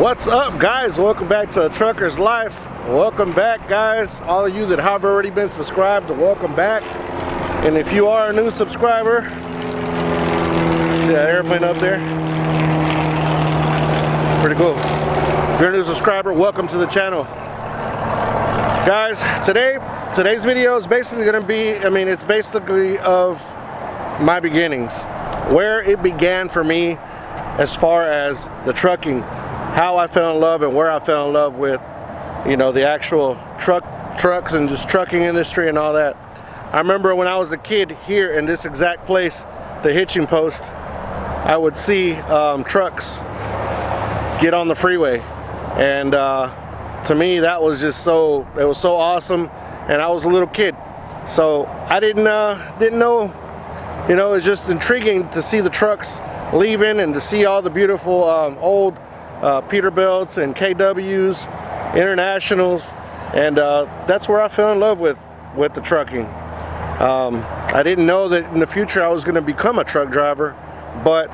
What's up, guys? Welcome back to A Trucker's Life. Welcome back, guys. All of you that have already been subscribed, welcome back. And if you are a new subscriber, see that airplane up there? Pretty cool. If you're a new subscriber, welcome to the channel. Guys, today's video is basically going to be, it's basically of my beginnings, where it began for me as far as the trucking, how I fell in love and where I fell in love with, the actual trucks and just trucking industry and all that. I remember when I was a kid here in this exact place, the hitching post, I would see trucks get on the freeway, and to me that was just so awesome. And I was a little kid, so I didn't know, it's just intriguing to see the trucks leaving and to see all the beautiful old Peterbilts and KWs, Internationals, and that's where I fell in love with the trucking. I didn't know that in the future I was going to become a truck driver, but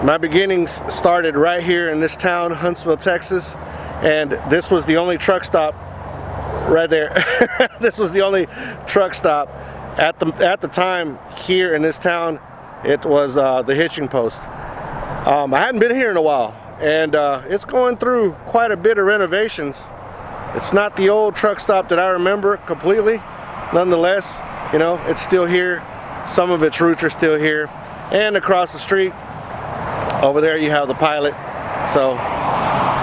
my beginnings started right here in this town, Huntsville, Texas, and this was the only truck stop right there. This was the only truck stop at the time here in this town. It was the hitching post. I hadn't been here in a while, and it's going through quite a bit of renovations. It's not the old truck stop that I remember completely. Nonetheless, it's still here. Some of its roots are still here. And across the street over there you have the Pilot. So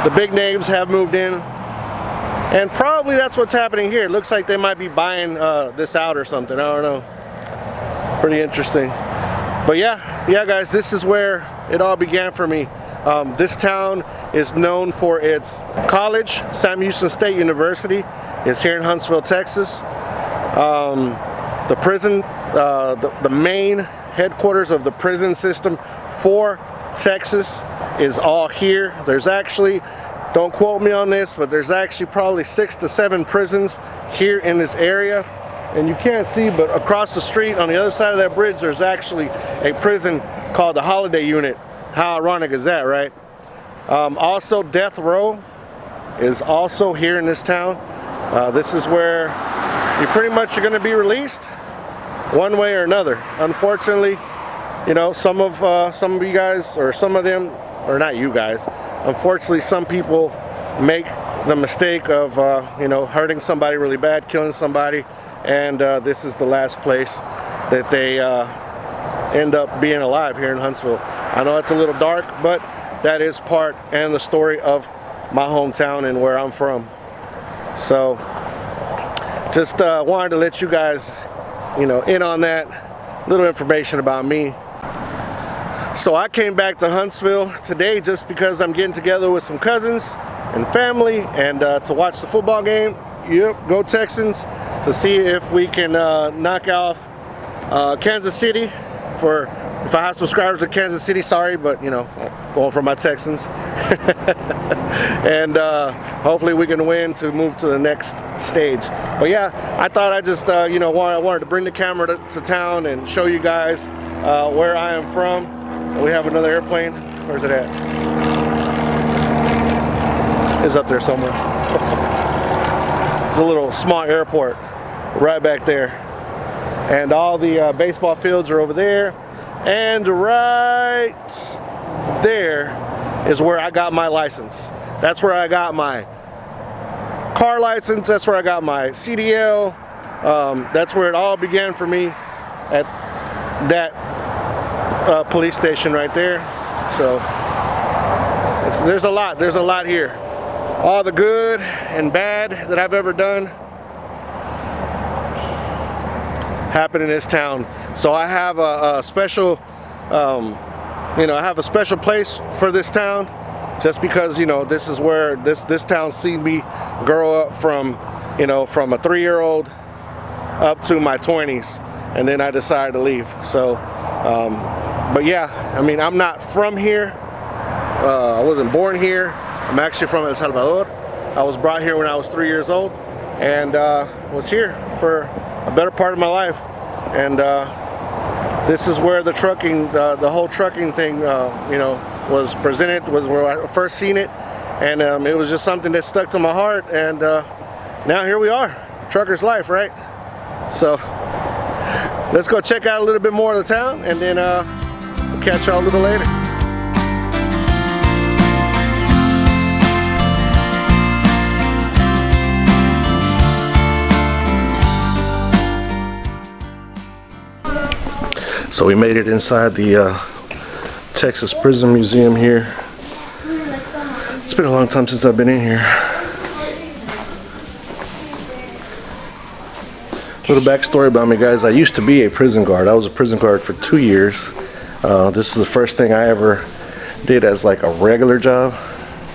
the big names have moved in, and probably that's what's happening here. It looks like they might be buying this out or something. I don't know. Pretty interesting. But yeah guys, this is where it all began for me. This town is known for its college. Sam Houston State University is here in Huntsville, Texas. The prison, the main headquarters of the prison system for Texas is all here. There's actually, don't quote me on this, but there's actually probably 6 to 7 prisons here in this area. And you can't see, but across the street on the other side of that bridge, there's actually a prison called the Holiday Unit. How ironic is that, right? Also, death row is also here in this town. This is where you pretty much are going to be released one way or another. Unfortunately, some of you guys, or some of them, or not you guys, unfortunately some people make the mistake of hurting somebody really bad, killing somebody, and this is the last place that they end up being alive here in Huntsville. I know it's a little dark, but that is part and the story of my hometown and where I'm from. So just wanted to let you guys in on that little information about me. So I came back to Huntsville today just because I'm getting together with some cousins and family, and to watch the football game. Yep, go Texans, to see if we can knock off Kansas City. For if I have subscribers in Kansas City, sorry, but going for my Texans. And hopefully we can win to move to the next stage. But yeah, I thought I just wanted to bring the camera to town and show you guys where I am from. We have another airplane. Where's it at? It's up there somewhere. It's a little small airport right back there. And all the baseball fields are over there. And right there is where I got my license. That's where I got my car license. That's where I got my CDL. That's where it all began for me, at that police station right there. So there's a lot here. All the good and bad that I've ever done happened in this town. So I have a special, I have a special place for this town, just because this is where this town seen me grow up from, from a 3-year-old up to my 20s, and then I decided to leave. So, but yeah, I'm not from here. I wasn't born here. I'm actually from El Salvador. I was brought here when I was 3 years old, and was here for a better part of my life. And this is where the trucking, the whole trucking thing, was presented, was where I first seen it. And it was just something that stuck to my heart, and now here we are. Trucker's life, right? So let's go check out a little bit more of the town, and then we'll catch y'all a little later. So we made it inside the Texas Prison Museum here. It's been a long time since I've been in here. Little backstory about me, guys. I used to be a prison guard. I was a prison guard for 2 years. This is the first thing I ever did as like a regular job.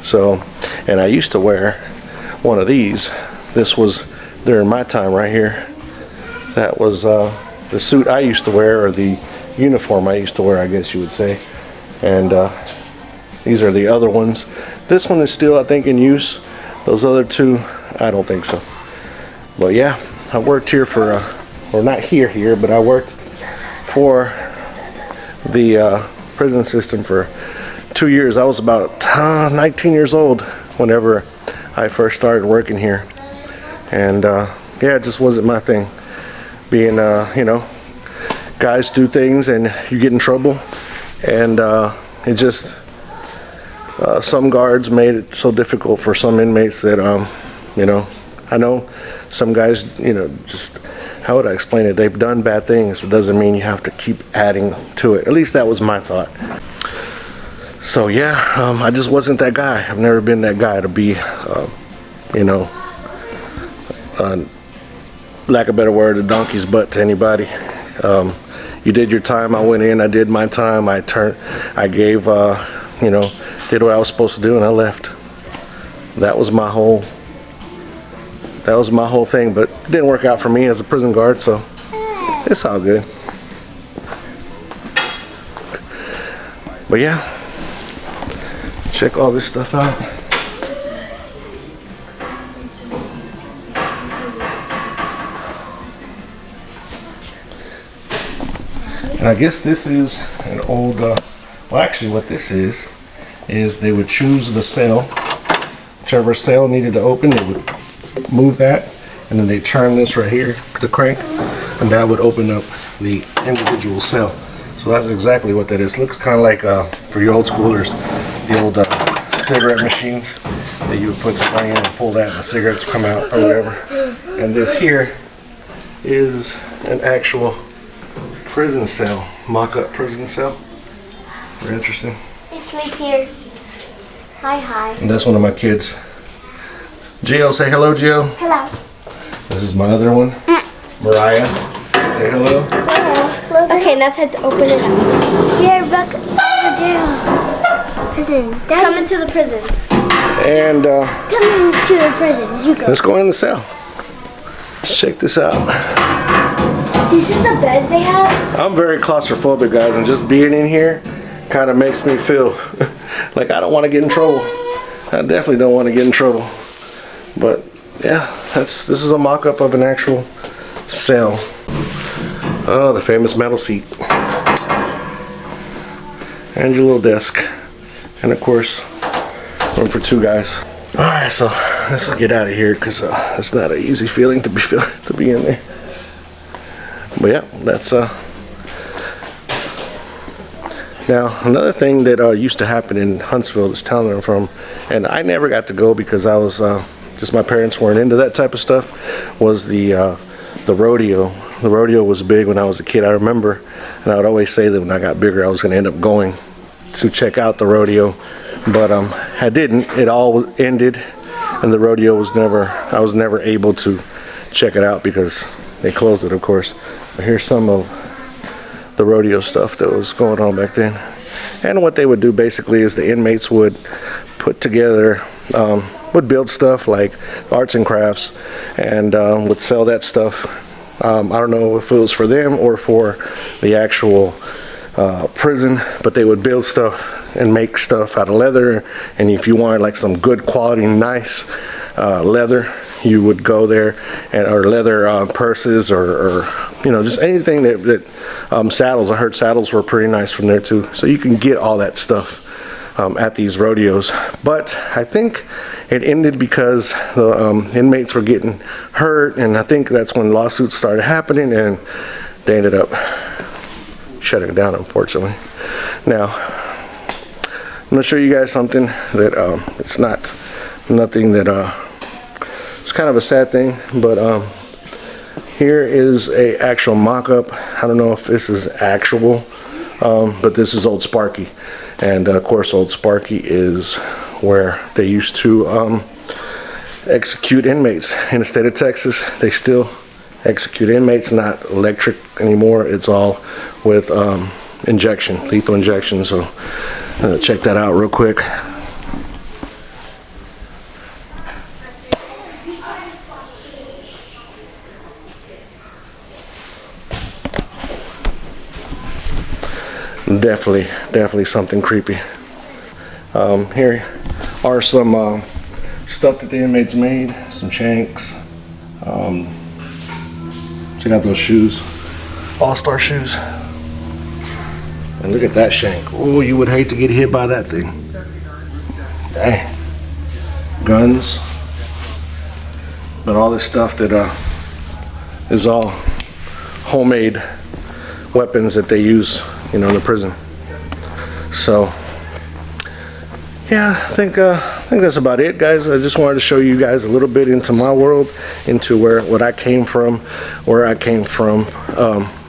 So, and I used to wear one of these. This was during my time right here. That was the suit I used to wear, or the uniform I used to wear, I guess you would say. And these are the other ones. This one is still, I think, in use. Those other two, I don't think so. But yeah, I worked here for, or not here, but I worked for the prison system for 2 years. I was about 19 years old whenever I first started working here. And yeah, it just wasn't my thing. Being, you know, guys do things and you get in trouble, and it just some guards made it so difficult for some inmates that you know, I know some guys, you know, just, how would I explain it, they've done bad things, but doesn't mean you have to keep adding to it. At least that was my thought. So yeah, I just wasn't that guy. I've never been that guy to be you know, lack of a better word, a donkey's butt to anybody. You did your time, I went in, I did my time, I gave, you know, did what I was supposed to do, and I left. That was my whole thing, but it didn't work out for me as a prison guard, so it's all good. But yeah, check all this stuff out. And I guess this is an old, well actually what this is they would choose the cell. Whichever cell needed to open, they would move that, and then they turn this right here, the crank, and that would open up the individual cell. So that's exactly what that is. Looks kind of like, for you old schoolers, the old cigarette machines that you would put some money in and pull that and the cigarettes come out or whatever. And this here is an actual prison cell, mock-up prison cell. Very interesting. They sleep here. Hi. And that's one of my kids. Gio, say hello, Gio. Hello. This is my other one. Mariah, say hello. Hello. Okay, now time to open it up. Here, back to prison. Daddy. Come into the prison. And come into the prison. You go. Let's go in the cell. Let's check this out. This is the beds they have? I'm very claustrophobic, guys, and just being in here kind of makes me feel like I don't want to get in trouble. I definitely don't want to get in trouble. But yeah, this is a mock-up of an actual cell. Oh, the famous metal seat. And your little desk. And of course, room for 2 guys. Alright, so let's get out of here, because it's not an easy feeling to be in there. But yeah, that's now another thing that used to happen in Huntsville, this town that I'm from, and I never got to go because I was just, my parents weren't into that type of stuff, was the rodeo. The rodeo was big when I was a kid, I remember, and I would always say that when I got bigger I was going to end up going to check out the rodeo, but I didn't. It all ended, and the rodeo was I was never able to check it out because they closed it, of course. But here's some of the rodeo stuff that was going on back then. And what they would do basically is the inmates would put together, would build stuff like arts and crafts, and would sell that stuff. I don't know if it was for them or for the actual prison, but they would build stuff and make stuff out of leather. And if you wanted like some good quality, nice leather, you would go there, and or leather purses, or you know, just anything that saddles. I heard saddles were pretty nice from there too. So you can get all that stuff at these rodeos. But I think it ended because the inmates were getting hurt, and I think that's when lawsuits started happening, and they ended up shutting it down, unfortunately. Now, I'm going to show you guys something that it's nothing that it's kind of a sad thing, but here is a actual mock-up. I don't know if this is actual, but this is Old Sparky, and of course Old Sparky is where they used to execute inmates in the state of Texas. They still execute inmates, not electric anymore. It's all with injection, lethal injection. So check that out real quick. Definitely something creepy. Here are some stuff that the inmates made, some shanks. Check out those shoes, all-star shoes. And look at that shank. Oh, you would hate to get hit by that thing. Dang. Guns. But all this stuff that is all homemade weapons that they use, you know, in the prison. So yeah, I think that's about it, guys. I just wanted to show you guys a little bit into my world, into where I came from,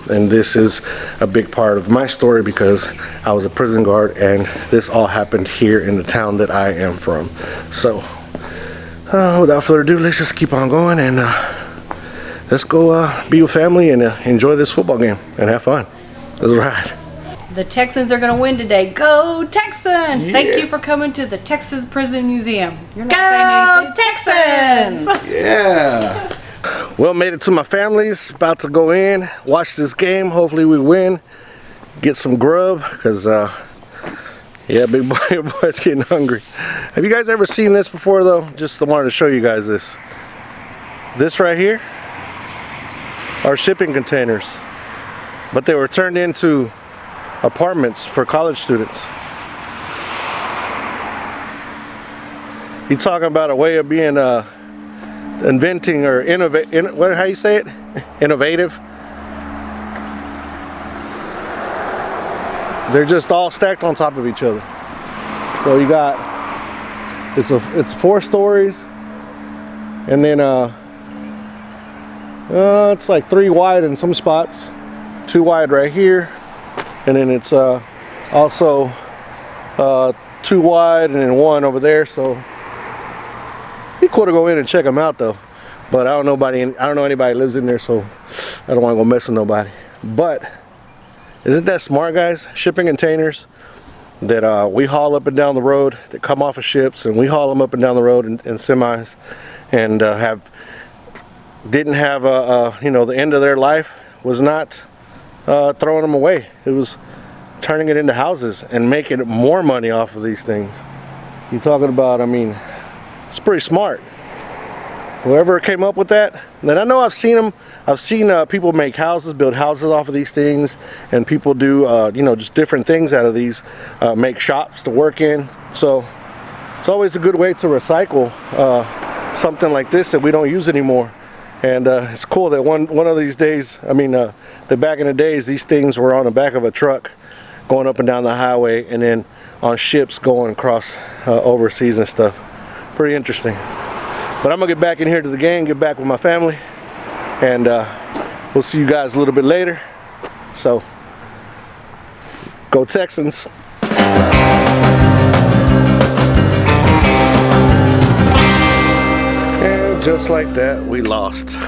and this is a big part of my story because I was a prison guard, and this all happened here in the town that I am from. So without further ado, let's just keep on going, and let's go be with family and enjoy this football game and have fun. Let's ride. The Texans are going to win today. Go Texans! Yeah. Thank you for coming to the Texas Prison Museum. You're not saying anything. Texans! Yeah. Well, made it to my family's. About to go in, watch this game. Hopefully we win. Get some grub, because yeah, big boy's getting hungry. Have you guys ever seen this before, though? Just wanted to show you guys this. This right here are shipping containers, but they were turned into apartments for college students. You talking about a way of being inventing or how you say it? Innovative. They're just all stacked on top of each other. So you got it's 4 stories, and then it's like 3 wide in some spots, 2 wide right here. And then it's also 2 wide and then 1 over there. So be cool to go in and check them out, though. But I don't know anybody lives in there, so I don't want to go mess with nobody. But isn't that smart, guys? Shipping containers that we haul up and down the road, that come off of ships, and we haul them up and down the road in semis, and didn't have the end of their life was not throwing them away. It was turning it into houses and making more money off of these things. You're talking about, I mean, it's pretty smart. Whoever came up with that. Then I know I've seen them. I've seen people make houses, build houses off of these things, and people do just different things out of these, make shops to work in. So it's always a good way to recycle something like this that we don't use anymore. And it's cool that one of these days, I mean, that back in the days, these things were on the back of a truck going up and down the highway, and then on ships going across overseas and stuff. Pretty interesting. But I'm going to get back in here to the game, get back with my family, and we'll see you guys a little bit later. So, go Texans. Just like that, we lost.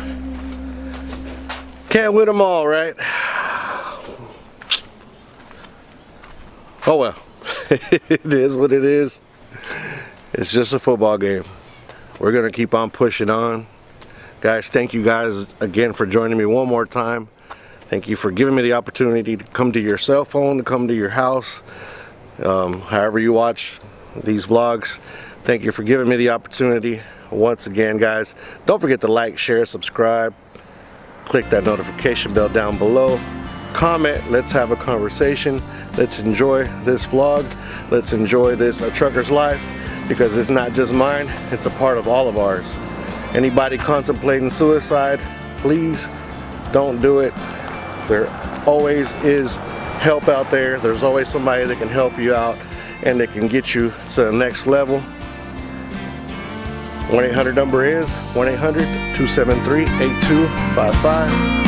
Can't win them all, right? Oh well. It is what it is. It's just a football game. We're gonna keep on pushing on. Guys, thank you guys again for joining me one more time. Thank you for giving me the opportunity to come to your cell phone, to come to your house, however you watch these vlogs. Thank you for giving me the opportunity. Once again, guys, don't forget to like, share, subscribe, click that notification bell down below, comment, let's have a conversation. Let's enjoy this vlog. Let's enjoy this A Trucker's Life, because it's not just mine, it's a part of all of ours. Anybody contemplating suicide, please don't do it. There always is help out there. There's always somebody that can help you out and that can get you to the next level. 1-800 number is 1-800-273-8255.